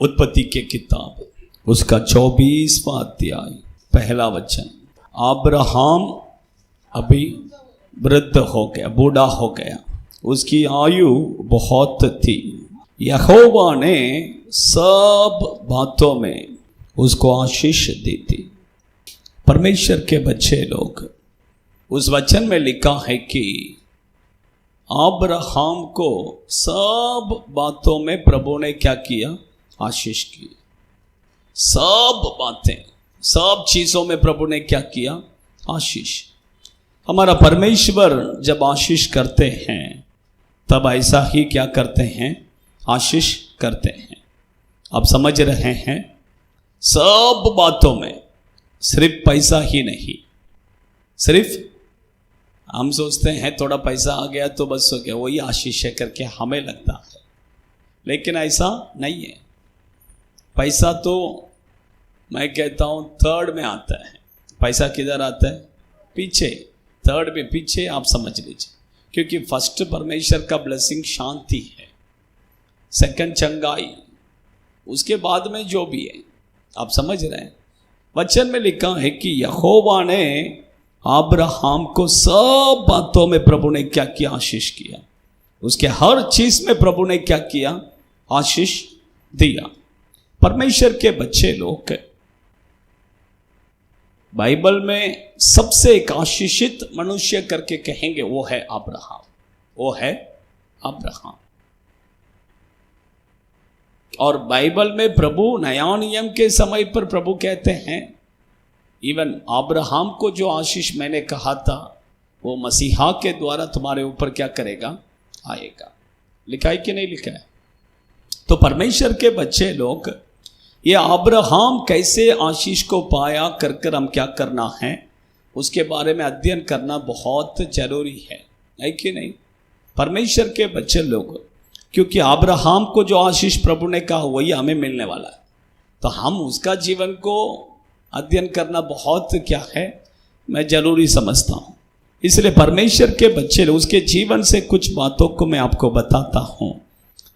उत्पत्ति के किताब उसका 24वां अध्याय पहला वचन। अब्राहम अभी वृद्ध हो गया, बूढ़ा हो गया, उसकी आयु बहुत थी। यहोवा ने सब बातों में उसको आशीष दी थी। परमेश्वर के बच्चे लोग, उस वचन में लिखा है कि अब्राहम को सब बातों में प्रभु ने क्या किया? आशीष की। सब बातें, सब चीजों में प्रभु ने क्या किया? आशीष। हमारा परमेश्वर जब आशीष करते हैं तब ऐसा ही क्या करते हैं? आशीष करते हैं। आप समझ रहे हैं? सब बातों में, सिर्फ पैसा ही नहीं। सिर्फ हम सोचते हैं थोड़ा पैसा आ गया तो बस हो गया, वही आशीष है करके हमें लगता है, लेकिन ऐसा नहीं है। पैसा तो मैं कहता हूँ थर्ड में आता है। पैसा किधर आता है? पीछे, थर्ड में पीछे आप समझ लीजिए, क्योंकि फर्स्ट परमेश्वर का ब्लेसिंग शांति है, सेकंड चंगाई, उसके बाद में जो भी है। आप समझ रहे हैं? वचन में लिखा है कि यहोवा ने अब्राहम को सब बातों में प्रभु ने क्या किया? आशीष किया। उसके हर चीज में प्रभु ने क्या किया? आशीष दिया। परमेश्वर के बच्चे लोग, बाइबल में सबसे एक आशीषित मनुष्य करके कहेंगे वो है अब्राहम। वो है अब्राहम। और बाइबल में प्रभु नया नियम के समय पर प्रभु कहते हैं, इवन अब्राहम को जो आशीष मैंने कहा था वो मसीहा के द्वारा तुम्हारे ऊपर क्या करेगा? आएगा। लिखा है कि नहीं लिखा है? तो परमेश्वर के बच्चे लोग, ये अब्राहम कैसे आशीष को पाया कर हम क्या करना है उसके बारे में अध्ययन करना बहुत जरूरी है कि नहीं? परमेश्वर के बच्चे लोग, क्योंकि अब्राहम को जो आशीष प्रभु ने कहा वही हमें मिलने वाला है, तो हम उसका जीवन को अध्ययन करना बहुत क्या है, मैं जरूरी समझता हूं। इसलिए परमेश्वर के बच्चे उसके जीवन से कुछ बातों को मैं आपको बताता हूं।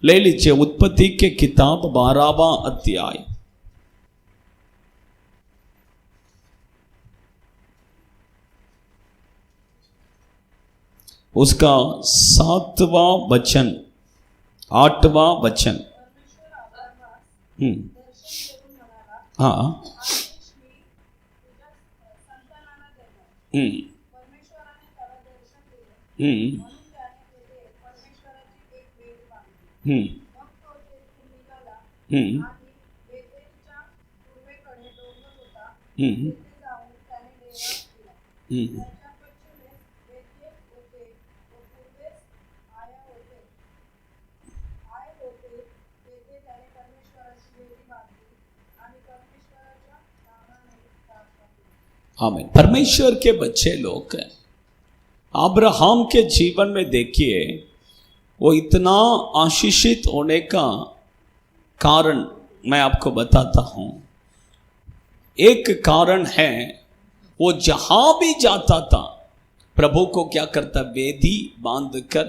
ले लीजिए उत्पत्ति के किताब 12वां अध्याय, उसका 7वां वचन, 8वां वचन। हाँ, आमीन। परमेश्वर के बच्चे लोग, अब्राहम के जीवन में देखिए, वो इतना आशीषित होने का कारण मैं आपको बताता हूं। एक कारण है, वो जहां भी जाता था प्रभु को क्या करता? वेदी बांधकर,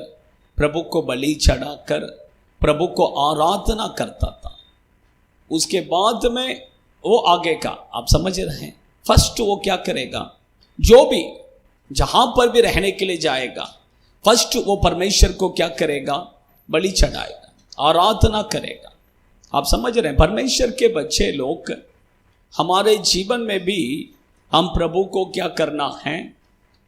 प्रभु को बलि चढ़ाकर, प्रभु को आराधना करता था। उसके बाद में वो आगे का आप समझ रहे हैं। फर्स्ट वो क्या करेगा? जो भी जहां पर भी रहने के लिए जाएगा, फर्स्ट वो परमेश्वर को क्या करेगा? बलि चढ़ाएगा, आराधना करेगा। आप समझ रहे हैं? परमेश्वर के बच्चे लोग, हमारे जीवन में भी हम प्रभु को क्या करना है?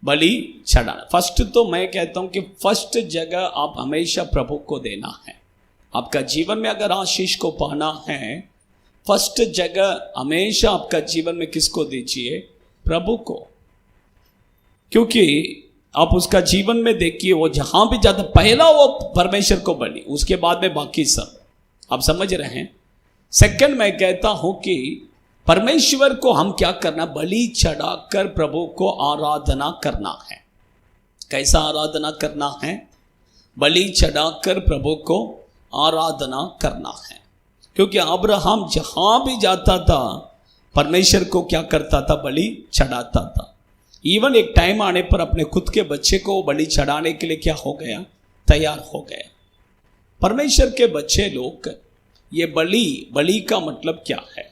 बलि चढ़ाना। फर्स्ट तो मैं कहता हूं कि फर्स्ट जगह आप हमेशा प्रभु को देना है। आपका जीवन में अगर आशीष को पाना है, फर्स्ट जगह हमेशा आपका जीवन में किसको दीजिए? प्रभु को। क्योंकि आप उसका जीवन में देखिए, वो जहां भी जाता पहला वो परमेश्वर को बलि, उसके बाद में बाकी सब। आप समझ रहे हैं? सेकंड मैं कहता हूं कि परमेश्वर को हम क्या करना? बलि चढ़ाकर प्रभु को आराधना करना है। कैसा आराधना करना है? बलि चढ़ाकर प्रभु को आराधना करना है। क्योंकि अब्राहम जहां भी जाता था परमेश्वर को क्या करता था? बलि चढ़ाता था। इवन एक टाइम आने पर अपने खुद के बच्चे को बलि चढ़ाने के लिए क्या हो गया? तैयार हो गया। परमेश्वर के बच्चे लोग, ये बलि का मतलब क्या है?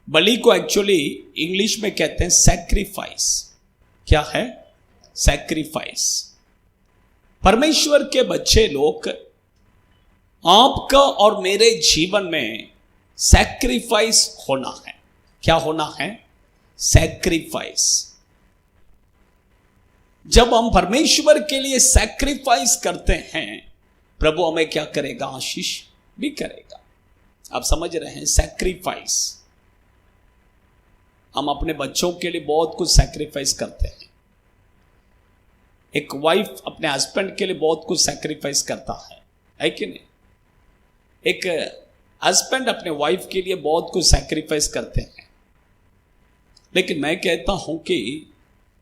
बलि को एक्चुअली इंग्लिश में कहते हैं सैक्रिफाइस। क्या है? सैक्रिफाइस। परमेश्वर के बच्चे लोग, आपका और मेरे जीवन में सैक्रिफाइस होना है। क्या होना है? सैक्रिफाइस। जब हम परमेश्वर के लिए सैक्रिफाइस करते हैं, प्रभु हमें क्या करेगा? आशीष भी करेगा। आप समझ रहे हैं? सैक्रिफाइस। हम अपने बच्चों के लिए बहुत कुछ सैक्रिफाइस करते हैं। एक वाइफ अपने हस्बैंड के लिए बहुत कुछ सैक्रिफाइस करता है कि नहीं? एक हस्बैंड अपने वाइफ के लिए बहुत कुछ सैक्रिफाइस करते हैं। लेकिन मैं कहता हूं कि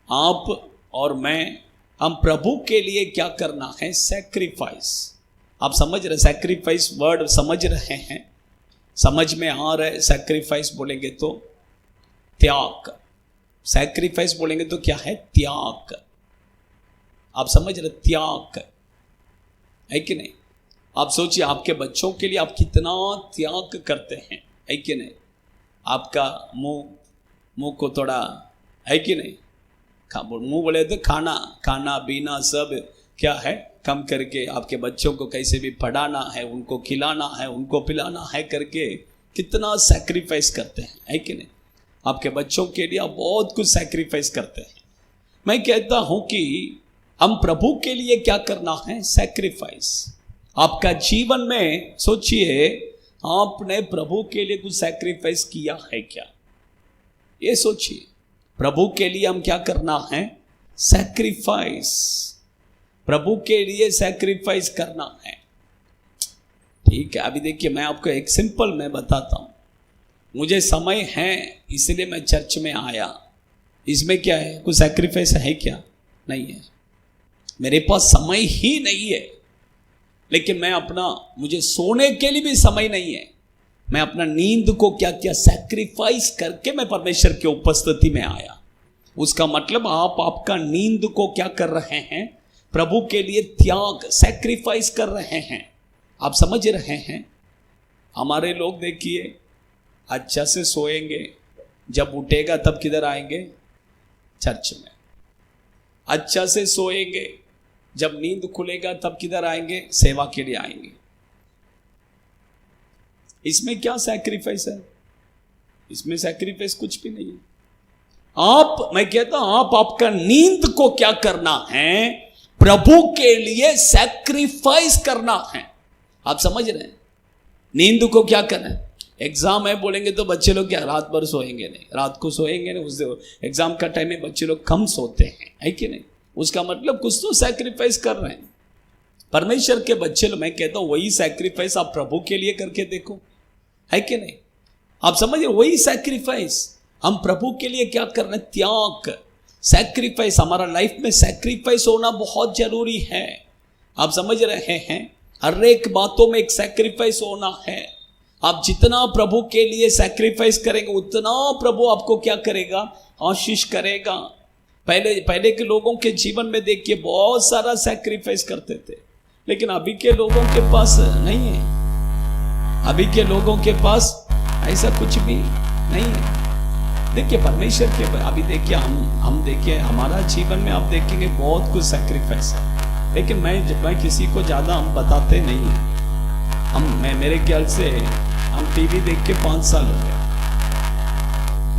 आप और मैं, हम प्रभु के लिए क्या करना है? सैक्रिफाइस। आप समझ रहे? सैक्रिफाइस वर्ड समझ रहे हैं? समझ में आ रहा है? सैक्रिफाइस बोलेंगे तो त्याग। सैक्रिफाइस बोलेंगे तो क्या है? त्याग। आप समझ रहे? त्याग है कि नहीं? आप सोचिए, आपके बच्चों के लिए आप कितना त्याग करते हैं, है कि नहीं? आपका मुंह को थोड़ा, है कि नहीं? मुंह बोले तो खाना पीना सब क्या है? कम करके आपके बच्चों को कैसे भी पढ़ाना है, उनको खिलाना है, उनको पिलाना है करके कितना सैक्रिफाइस करते हैं, है कि नहीं? आपके बच्चों के लिए आप बहुत कुछ सैक्रिफाइस करते हैं। मैं कहता हूं कि हम प्रभु के लिए क्या करना है? सैक्रिफाइस। आपका जीवन में सोचिए, आपने प्रभु के लिए कुछ सैक्रिफाइस किया है क्या? ये सोचिए, प्रभु के लिए हम क्या करना है? सैक्रिफाइस। प्रभु के लिए सैक्रिफाइस करना है। ठीक है, अभी देखिए, मैं आपको एक सिंपल मैं बताता हूं। मुझे समय है इसलिए मैं चर्च में आया। इसमें क्या है? कुछ सैक्रिफाइस है क्या? नहीं है। मेरे पास समय ही नहीं है, लेकिन मैं मुझे सोने के लिए भी समय नहीं है। मैं अपना नींद को क्या क्या सैक्रिफाइस करके मैं परमेश्वर की उपस्थिति में आया। उसका मतलब आप आपका नींद को क्या कर रहे हैं? प्रभु के लिए त्याग, सैक्रिफाइस कर रहे हैं। आप समझ रहे हैं? हमारे लोग देखिए, अच्छा से सोएंगे, जब उठेगा तब किधर आएंगे? चर्च में। अच्छा से सोएंगे, जब नींद खुलेगा तब किधर आएंगे? सेवा के लिए आएंगे। इसमें क्या सैक्रिफाइस है? इसमें सैक्रिफाइस कुछ भी नहीं है। मैं कहता हूं, आपका नींद को क्या करना है? प्रभु के लिए सैक्रिफाइस करना है। आप समझ रहे हैं? नींद को क्या करना है? एग्जाम है बोलेंगे तो बच्चे लोग क्या रात भर सोएंगे नहीं? रात को सोएंगे नहीं। उस एग्जाम का टाइम में बच्चे लोग कम सोते हैं, है कि नहीं? उसका मतलब कुछ तो सैक्रिफाइस कर रहे हैं। परमेश्वर के बच्चे लोग, मैं कहता हूं, वही सैक्रिफाइस आप प्रभु के लिए करके देखो, है कि नहीं? आप समझ रहे? वही सैक्रिफाइस हम प्रभु के लिए क्या कर रहे हैं? त्याग, सैक्रिफाइस। हमारा लाइफ में सैक्रिफाइस होना बहुत जरूरी है। आप समझ रहे हैं? हर एक बातों में एक सैक्रिफाइस होना है। आप जितना प्रभु के लिए सैक्रिफाइस करेंगे, उतना प्रभु आपको क्या करेगा? आशीष करेगा। पहले के लोगों के जीवन में देखिए, बहुत सारा सैक्रिफाइस करते थे, लेकिन अभी के लोगों के पास नहीं है। अभी के लोगों के पास ऐसा कुछ भी नहीं है। देखिए, परमेश्वर के अभी देखिए, हम देखिए, हमारा जीवन में आप देखेंगे बहुत कुछ सैक्रिफाइस है, लेकिन मैं किसी को ज्यादा हम बताते नहीं है। मेरे ख्याल से हम टीवी देख के 5 साल हो गए।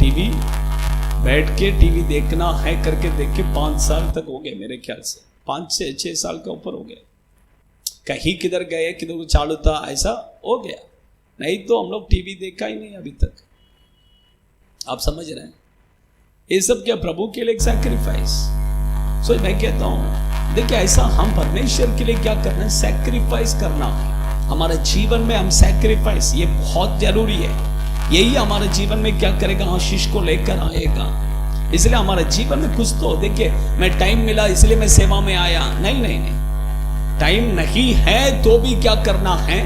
टीवी बैठ के टीवी देखना है करके देख के 5 साल तक हो गए मेरे ख्याल से। 5 से 6 साल का ऊपर हो गया। कहीं किधर गए, किधर चालू था, ऐसा हो गया। नहीं तो हम लोग टीवी देखा ही नहीं अभी तक। आप समझ रहे हैं? ये सब क्या प्रभु के लिए एक सैक्रिफाइस। सो मैं कहता हूं, देखिए, ऐसा हम परमेश्वर के लिए क्या करना है? सैक्रिफाइस करना है। हमारे जीवन में हम सैक्रिफाइस, ये बहुत जरूरी है। यही हमारे जीवन में क्या करेगा? आशीष को लेकर आएगा। इसलिए हमारे जीवन में कुछ तो देखिए, मैं टाइम मिला इसलिए मैं सेवा में आया, नहीं नहीं नहीं। टाइम नहीं है तो भी क्या करना है?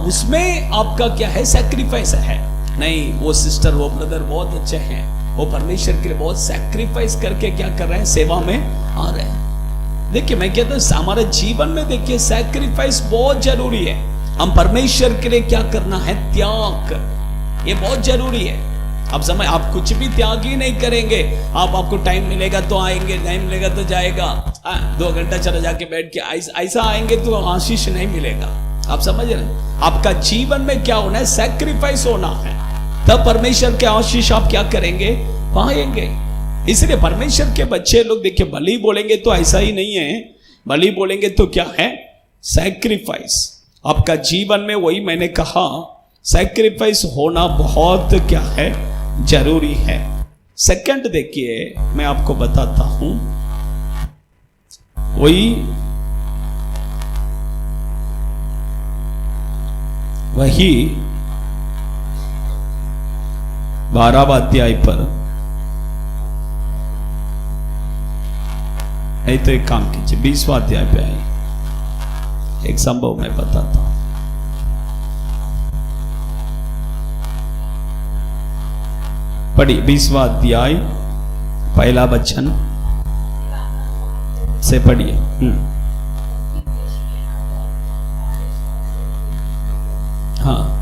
उसमें आपका क्या है? सैक्रिफाइस है। नहीं, वो सिस्टर, वो ब्रदर बहुत अच्छे हैं, वो परमेश्वर के लिए बहुत सैक्रिफाइस करके क्या कर रहे हैं? सेवा में आ रहे हैं। देखिए, मैं कहता हूं, हमारे जीवन में देखिए सैक्रिफाइस बहुत जरूरी है। हम परमेश्वर के लिए क्या करना है? त्याग। ये बहुत जरूरी है। अब समय आप कुछ भी त्याग ही नहीं करेंगे, आपको टाइम मिलेगा तो आएंगे, नहीं मिलेगा तो जाएगा, 2 घंटा चला जाके बैठ के ऐसा आएंगे तो आशीष नहीं मिलेगा। आप समझ रहे हैं? आपका जीवन में क्या होना है? सैक्रिफाइस होना है, तब परमेश्वर के आशीष आप क्या करेंगे? पाएंगे। इसलिए परमेश्वर के बच्चे लोग देखिए, बलि बोलेंगे तो ऐसा ही नहीं है, बलि बोलेंगे तो क्या है? सैक्रिफाइस। आपका जीवन में वही मैंने कहा, सैक्रिफाइस होना बहुत क्या है? जरूरी है। सेकंड देखिए, मैं आपको बताता हूं, वही 12वां अध्याय पर, नहीं तो एक काम कीजिए 20वां अध्याय पे आइए, एक संभव मैं बताता हूं। पढ़िए 20वां अध्याय पहला वचन से पढ़िए। हाँ।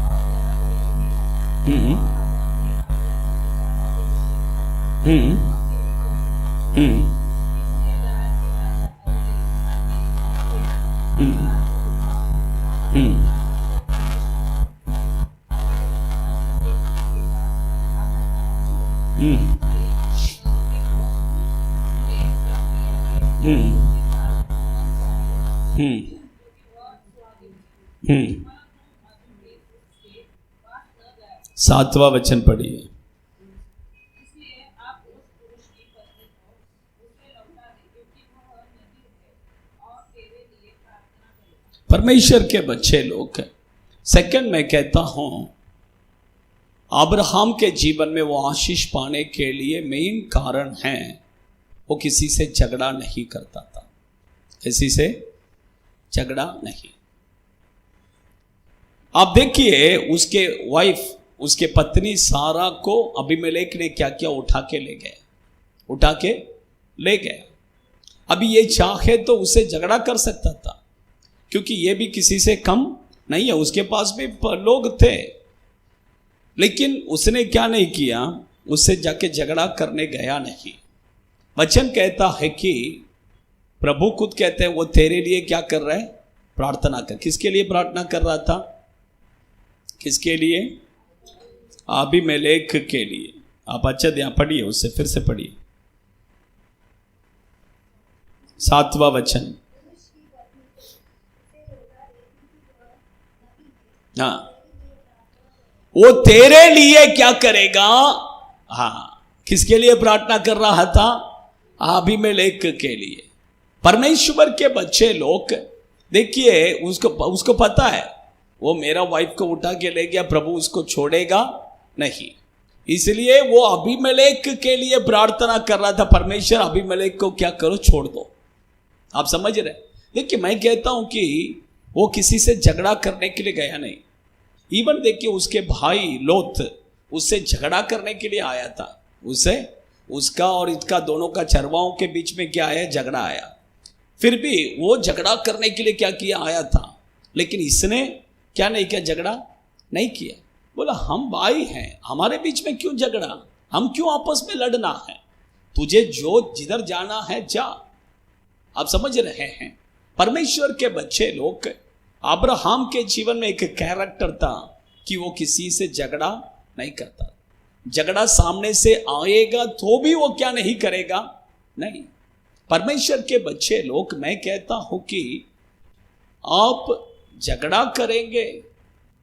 सातवां वचन पढ़िए। परमेश्वर के बच्चे लोग, सेकंड मैं कहता हूं, अब्राहम के जीवन में वो आशीष पाने के लिए मेन कारण है, वो किसी से झगड़ा नहीं करता था। किसी से झगड़ा नहीं। आप देखिए, उसके वाइफ, उसके पत्नी सारा को अबीमेलेक ने क्या क्या उठा के ले गए। अभी ये चाहे तो उससे झगड़ा कर सकता था, क्योंकि ये भी किसी से कम नहीं है, उसके पास भी लोग थे। लेकिन उसने क्या नहीं किया? उससे जाके झगड़ा करने गया नहीं। वचन कहता है कि प्रभु खुद कहते हैं, वो तेरे लिए क्या कर रहा है? प्रार्थना कर। किसके लिए प्रार्थना कर रहा था? किसके लिए? अबीमेलेक के लिए। आप अच्छा ध्यान पढ़िए, उससे फिर से पढ़िए 7वां वचन। हाँ, वो तेरे लिए क्या करेगा? हाँ, किसके लिए प्रार्थना कर रहा था? अबीमेलेक के लिए। परमेश्वर के बच्चे लोग देखिए, उसको पता है वो मेरा वाइफ को उठा के ले गया, प्रभु उसको छोड़ेगा नहीं, इसलिए वो अबीमेलेक के लिए प्रार्थना कर रहा था, परमेश्वर अबीमेलेक को क्या करो? छोड़ दो। आप समझ रहे? देखिए, मैं कहता हूं कि वो किसी से झगड़ा करने के लिए गया नहीं। इवन देखिए, उसके भाई लोथ उससे झगड़ा करने के लिए आया था। उसका और इसका दोनों का चरवाओं के बीच में क्या आया? झगड़ा आया। फिर भी वो झगड़ा करने के लिए क्या किया? आया था। लेकिन इसने क्या नहीं किया? झगड़ा नहीं किया। बोला, हम भाई हैं, हमारे बीच में क्यों झगड़ा? हम क्यों आपस में लड़ना है? तुझे जिधर जाना है जा। आप समझ रहे हैं? परमेश्वर के बच्चे लोग, अब्राहम के जीवन में एक कैरेक्टर था कि वो किसी से झगड़ा नहीं करता। झगड़ा सामने से आएगा तो भी वो क्या नहीं करेगा? नहीं। परमेश्वर के बच्चे लोग, मैं कहता हूं कि आप झगड़ा करेंगे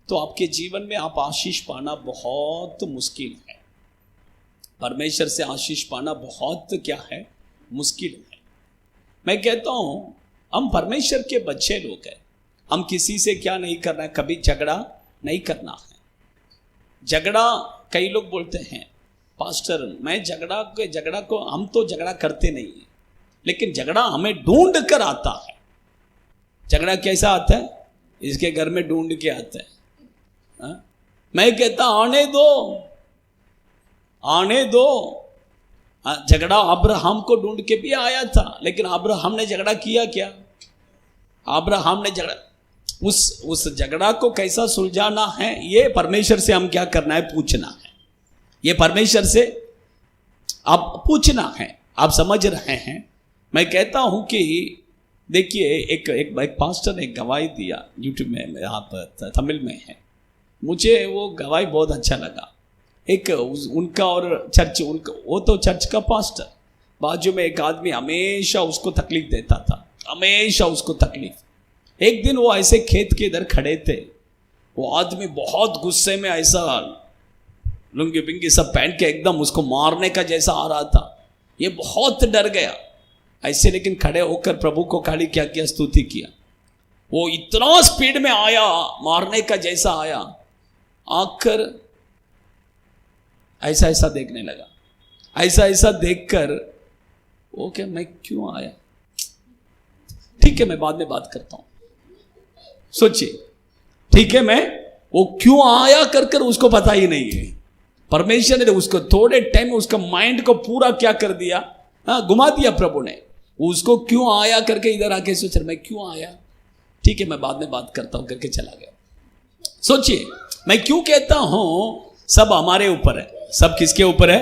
तो आपके जीवन में आप आशीष पाना बहुत मुश्किल है। परमेश्वर से आशीष पाना बहुत क्या है? मुश्किल है। मैं कहता हूं, हम परमेश्वर के बच्चे लोग हैं, हम किसी से क्या नहीं करना है? कभी झगड़ा नहीं करना है। झगड़ा, कई लोग बोलते हैं, पास्टर मैं झगड़ा को हम तो झगड़ा करते नहीं है, लेकिन झगड़ा हमें ढूंढ कर आता है। झगड़ा कैसा आता है? इसके घर में ढूंढ के आता है। मैं कहता आने दो। झगड़ा अब्राहम को ढूंढ के भी आया था, लेकिन अब्राहम ने झगड़ा किया क्या? अब्राहम ने झगड़ा, उस झगड़ा को कैसा सुलझाना है, ये परमेश्वर से हम क्या करना है, पूछना है। ये परमेश्वर से आप पूछना है। आप समझ रहे हैं? मैं कहता हूं कि देखिए, एक पास्टर ने गवाही दिया यूट्यूब में, आप तमिल में है, मुझे वो गवाही बहुत अच्छा लगा। उनका और चर्च, उनका वो तो चर्च का पास्टर, बाजू में एक आदमी हमेशा उसको तकलीफ देता था, हमेशा उसको तकलीफ। एक दिन वो ऐसे खेत के इधर खड़े थे, वो आदमी बहुत गुस्से में ऐसा लुंगी बिंगी सब पहन के एकदम उसको मारने का जैसा आ रहा था। ये बहुत डर गया ऐसे, लेकिन खड़े होकर प्रभु को खाली क्या किया, स्तुति किया। वो इतना स्पीड में आया, मारने का जैसा आया, आकर ऐसा ऐसा देखने लगा। ऐसा ऐसा देखकर वो क्या, मैं क्यों आया, ठीक है मैं बाद में बात करता हूं। सोचिए, ठीक है, मैं वो क्यों आया कर कर उसको पता ही नहीं है। परमेश्वर ने उसको थोड़े टाइम में उसका माइंड को पूरा क्या कर दिया, घुमा दिया प्रभु ने। उसको क्यों आया करके इधर आके सोच रहा मैं क्यों आया, ठीक है मैं बाद में बात करता हूं करके चला गया। सोचिए, मैं क्यों कहता हूं सब हमारे ऊपर है। सब किसके ऊपर है?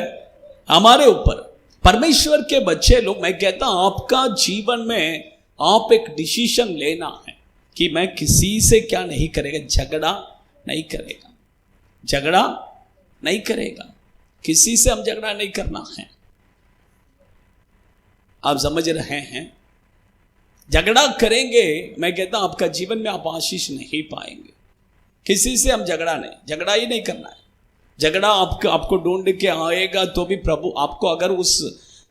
हमारे ऊपर। परमेश्वर के बच्चे लोग, मैं कहता हूं आपका जीवन में आप एक डिसीजन लेना है कि मैं किसी से क्या नहीं करेगा, झगड़ा नहीं करेगा, झगड़ा नहीं करेगा, किसी से हम झगड़ा नहीं करना है। आप समझ रहे हैं? झगड़ा करेंगे, मैं कहता हूं आपका जीवन में आप आशीष नहीं पाएंगे। किसी से हम झगड़ा ही नहीं करना है। झगड़ा आपको ढूंढ के आएगा तो भी प्रभु आपको, अगर उस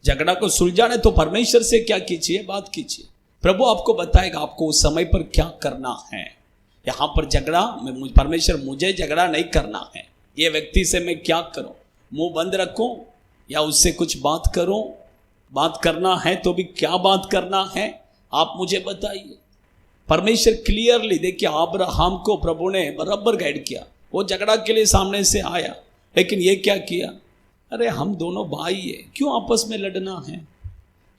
झगड़ा को सुलझाना है तो परमेश्वर से क्या कीजिए, बात कीजिए। प्रभु आपको बताएगा आपको उस समय पर क्या करना है। यहां पर झगड़ा, परमेश्वर मुझे झगड़ा नहीं करना है, ये व्यक्ति से मैं क्या करूं, मुंह बंद रखूं या उससे कुछ बात करूं? बात करना है तो भी क्या बात करना है, आप मुझे बताइए। परमेश्वर क्लियरली, देखिए अब्राहम को प्रभु ने बराबर गाइड किया। वो झगड़ा के लिए सामने से आया, लेकिन ये क्या किया, अरे हम दोनों भाई है, क्यों आपस में लड़ना है,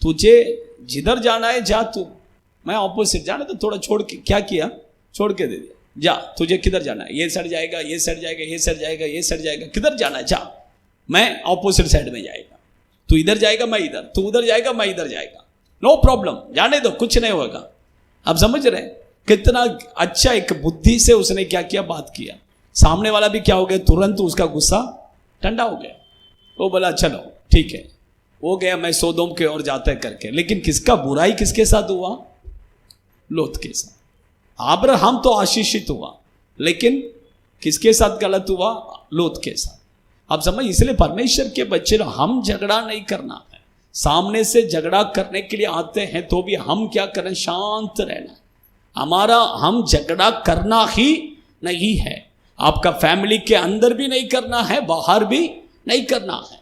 तुझे जिधर जाना है जा, तू, मैं ऑपोजिट जाना तो थोड़ा छोड़ के, क्या किया, छोड़ के दे दिया, जा तुझे किधर जाना है, ये सड़ जाएगा, ये सड़ जाएगा, ये सड़ जाएगा, ये सड़ जाएगा, किधर जाना है जा, मैं ऑपोजिट साइड में जाएगा, तू इधर जाएगा मैं इधर, तू उधर जाएगा मैं इधर जाएगा, नो प्रॉब्लम, जाने दो, कुछ नहीं होगा। आप समझ रहे हैं कितना अच्छा एक बुद्धि से उसने क्या किया, बात किया। सामने वाला भी क्या हो गया, तुरंत उसका गुस्सा ठंडा हो गया। वो बोला चलो ठीक है, हो गया, मैं सोदोम के ओर जाते करके। लेकिन किसका बुराई किसके साथ हुआ, लोत के साथ। अब्राहम तो आशीषित हुआ, लेकिन किसके साथ गलत हुआ, लोत के साथ। आप समझ, इसलिए परमेश्वर के बच्चे हम झगड़ा नहीं करना है। सामने से झगड़ा करने के लिए आते हैं तो भी हम क्या करें, शांत रहना। हमारा, हम झगड़ा करना ही नहीं है। आपका फैमिली के अंदर भी नहीं करना है, बाहर भी नहीं करना है।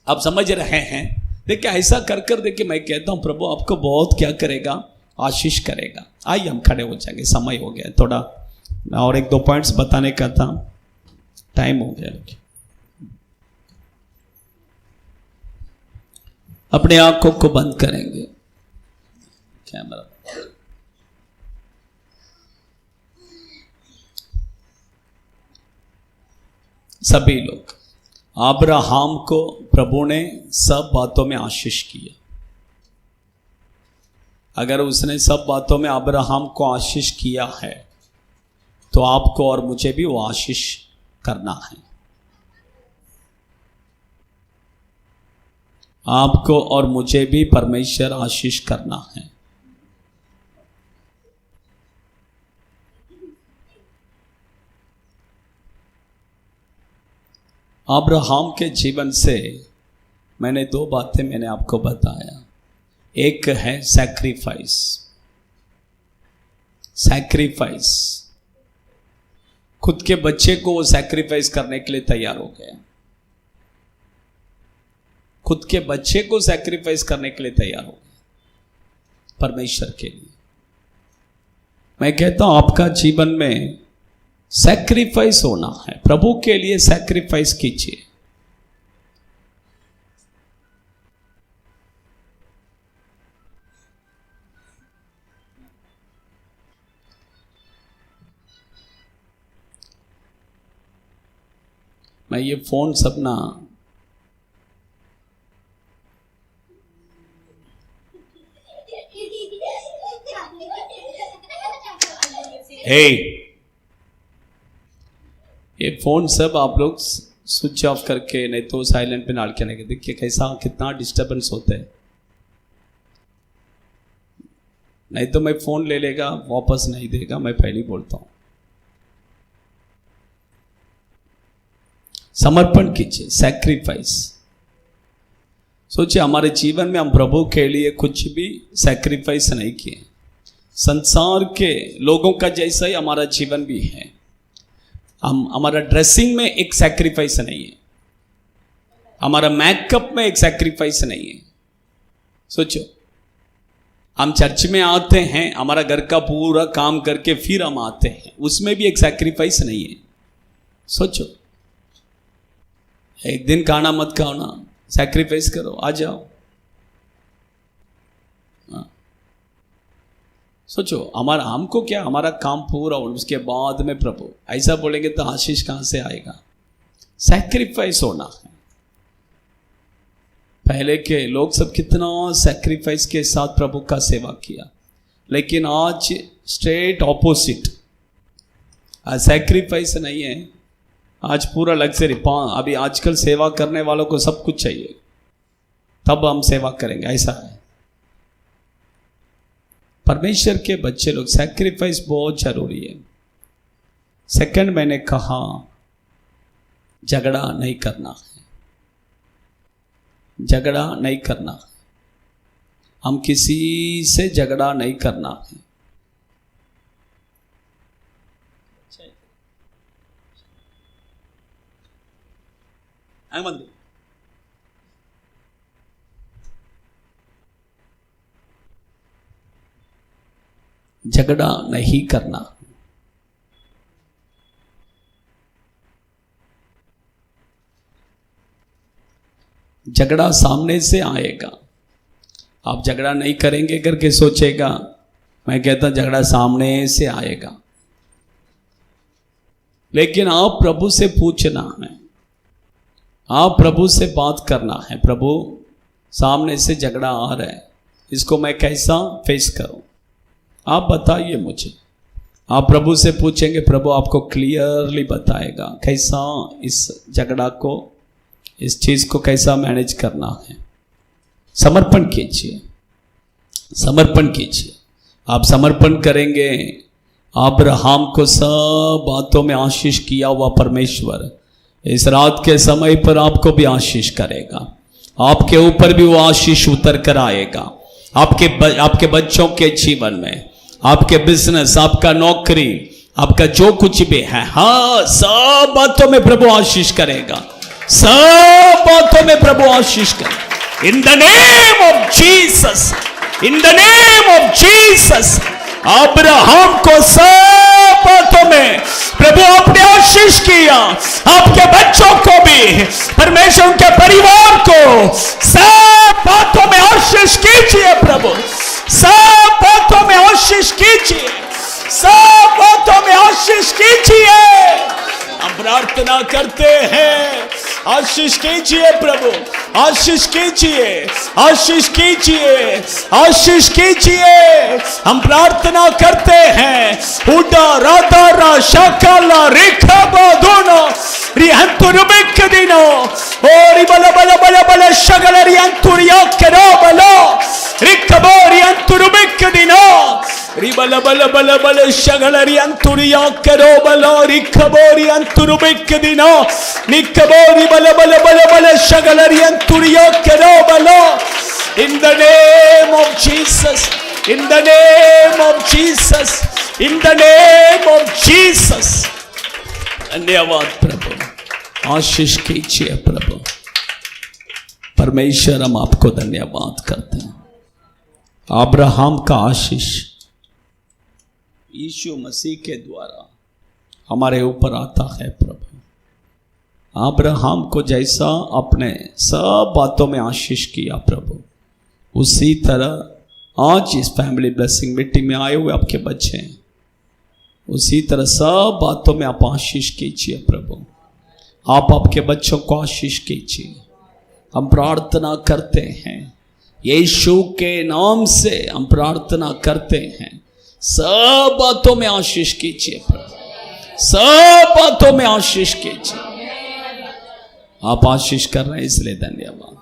आप समझ रहे हैं? देखिए ऐसा कर कर देखिए, मैं कहता हूं प्रभु आपको बहुत क्या करेगा, आशीष करेगा। आइए हम खड़े हो जाएंगे, समय हो गया थोड़ा, और एक दो पॉइंट्स बताने का था, टाइम हो गया। अपने आंखों को बंद करेंगे, कैमरा। सभी लोग, अब्राहम को प्रभु ने सब बातों में आशीष किया। अगर उसने सब बातों में अब्राहम को आशीष किया है तो आपको और मुझे भी वो आशीष करना है। आपको और मुझे भी परमेश्वर आशीष करना है। अब्राहम के जीवन से मैंने दो बातें मैंने आपको बताया। एक है सैक्रिफाइस, सैक्रिफाइस, खुद के बच्चे को वो सैक्रिफाइस करने के लिए तैयार हो गया। खुद के बच्चे को सैक्रिफाइस करने के लिए तैयार हो गया परमेश्वर के लिए। मैं कहता हूं आपका जीवन में सैक्रिफाइस होना है, प्रभु के लिए सैक्रिफाइस कीजिए। मैं ये फोन सब ना ये फोन सब आप लोग स्विच ऑफ करके, नहीं तो साइलेंट पे डाल के नहीं, देखिए कैसा कितना डिस्टर्बेंस होता है। नहीं तो मैं फोन ले लेगा, वापस नहीं देगा, मैं पहले ही बोलता हूं। समर्पण कीजिए, सैक्रिफाइस। सोचिए हमारे जीवन में हम प्रभु के लिए कुछ भी सैक्रिफाइस नहीं किए। संसार के लोगों का जैसा ही हमारा जीवन भी है। हमारा ड्रेसिंग में एक सैक्रिफाइस नहीं है, हमारा मेकअप में एक सैक्रिफाइस नहीं है। सोचो, हम चर्च में आते हैं, हमारा घर का पूरा काम करके फिर हम आते हैं, उसमें भी एक सैक्रिफाइस नहीं है। सोचो, एक दिन खाना मत खाओ ना, सैक्रिफाइस करो, आ जाओ। सोचो, हमारा हमको क्या, हमारा काम पूरा हो, उसके बाद में प्रभु, ऐसा बोलेंगे तो आशीष कहां से आएगा? सैक्रिफाइस होना है। पहले के लोग सब कितना सैक्रिफाइस के साथ प्रभु का सेवा किया, लेकिन आज स्ट्रेट ऑपोजिट, सैक्रिफाइस नहीं है। आज पूरा लग्जरी। अभी आजकल सेवा करने वालों को सब कुछ चाहिए, तब हम सेवा करेंगे, ऐसा है। परमेश्वर के बच्चे लोग, सैक्रिफाइस बहुत जरूरी है। सेकंड, मैंने कहा झगड़ा नहीं करना है, झगड़ा नहीं करना। हम किसी से झगड़ा नहीं करना है। झगड़ा नहीं करना। झगड़ा सामने से आएगा। आप झगड़ा नहीं करेंगे करके सोचेगा, मैं कहता झगड़ा सामने से आएगा। लेकिन आप प्रभु से पूछना है, आप प्रभु से बात करना है, प्रभु सामने से झगड़ा आ रहा है, इसको मैं कैसा फेस करूं, आप बताइए मुझे। आप प्रभु से पूछेंगे, प्रभु आपको क्लियरली बताएगा कैसा इस झगड़ा को, इस चीज को कैसा मैनेज करना है। समर्पण कीजिए, समर्पण कीजिए। आप समर्पण करेंगे, अब्राहम को सब बातों में आशीष किया हुआ परमेश्वर इस रात के समय पर आपको भी आशीष करेगा। आपके ऊपर भी वो आशीष उतर कर आएगा। आपके बच्चों के जीवन में, आपके बिजनेस, आपका नौकरी, आपका जो कुछ भी है, हाँ, सब बातों में प्रभु आशीष करेगा। सब बातों में प्रभु आशीष करेगा। In the name of Jesus, in the name of Jesus. Abraham को सब बातों में प्रभु आपने आशीष किया। आपके बच्चों को भी, परमेश्वर के परिवार को सब बातों में आशीष कीजिए प्रभु। सब बातों में आशीष कीजिए, सब बातों में आशीष कीजिए। हम प्रार्थना करते हैं, आशीष कीजिए प्रभु, आशीष कीजिए, आशीष कीजिए, आशीष कीजिए। हम प्रार्थना करते हैं, उडा राधा रा शाकाला रेखा बादोनो रिहंतुरुबिक दिनो और बला बला बला बला शगल रिहंतुरिया करो बलो रिकबो रिहंतुरुबिक दिनो रिबला बला बला बला शगल रिहंतुरिया करो बलो रिकबो रिहंतुरुबिक दिनो निकबो रिबला बला बला बला शगल रिहंतुरिया करो बलो। In the name of Jesus, in the name of Jesus, in the name of Jesus। धन्यवाद प्रभु, आशीष कीजिए प्रभु। परमेश्वर, हम आपको धन्यवाद करते हैं। अब्राहम का आशीष यीशु मसीह के द्वारा हमारे ऊपर आता है प्रभु। अब्राहम को जैसा अपने सब बातों में आशीष किया प्रभु, उसी तरह आज इस फैमिली ब्लेसिंग मीटिंग में आए हुए आपके बच्चे हैं, उसी तरह सब बातों में आप आशीष कीजिए प्रभु। आप आपके बच्चों को आशीष कीजिए। हम प्रार्थना करते हैं यीशु के नाम से, हम प्रार्थना करते हैं। सब बातों में आशीष कीजिए प्रभु, सब बातों में आशीष कीजिए। आप आशीष कर रहे हैं इसलिए धन्यवाद,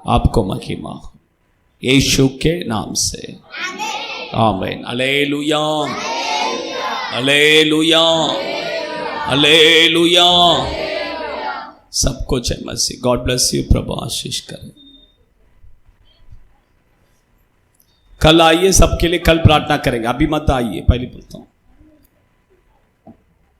आपको महिमा हो यीशु के नाम से, आमीन। हालेलुया, हालेलुया, हालेलुया। सबको जय मसीह। God bless you. प्रभु आशीष करें। कल आइए, सबके लिए कल प्रार्थना करेंगे, अभी मत आइए, पहले बोलता हूं।